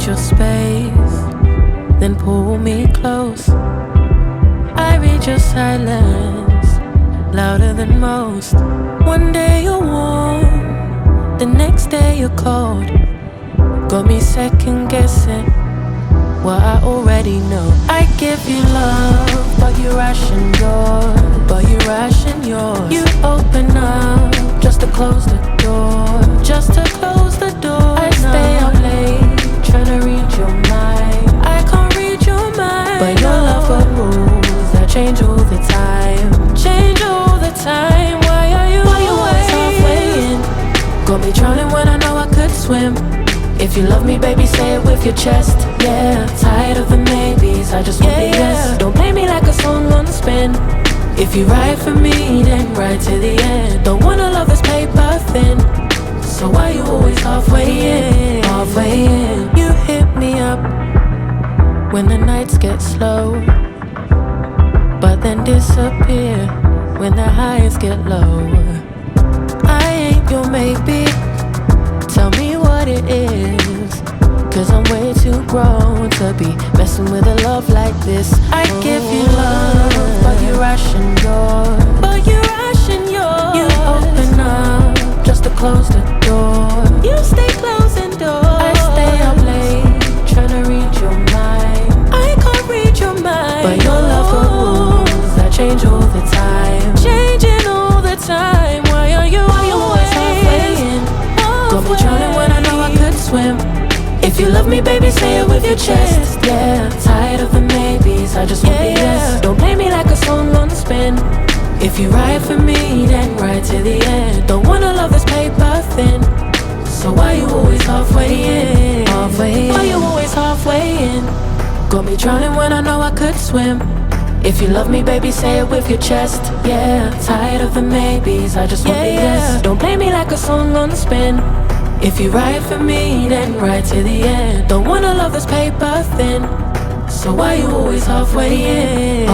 your space, then pull me close. I read your silence, louder than most. One day you're warm, the next day you're cold. Got me second guessing what I already know. I give you love, but you ration yours. You open up just to close the door. I stay up late, tryna read your mind. I can't read your mind, but your love got rules that change all the time. Why are you always halfway in? Got me drowning when I know I could swim. If you love me, baby, say it with your chest. Yeah, tired of the maybes, I just want the yes. Don't play me like a song on spin. If you ride for me, then ride to the end. Don't wanna love this paper thin. So why you always halfway in? You hit me up when the nights get slow, but then disappear when the highs get low. I ain't your maybe, tell me what it is, 'cause I'm way too grown to be messing with a love like this. I give you love, but you ration yours. You open up just to close the door. You stay closing doors. I stay up late, tryna read your mind. I can't read your mind, but your love got rules that change all the time. Why are you always halfway in? Got me drowning when I know I could swim. If you love me, baby, say it with your chest. Yeah, tired of the maybes, I just want the yes. Don't play me like a song on spin. If you ride for me, then ride to the end. Don't wanna love this paper thin. So why you always halfway in? Why you always halfway in? Got me drowning when I know I could swim. If you love me, baby, say it with your chest. Yeah, tired of the maybes, I just want the yes. Don't play me like a song on spin. If you ride for me, then ride to the end. Don't wanna love this paper thin. So why you always halfway in?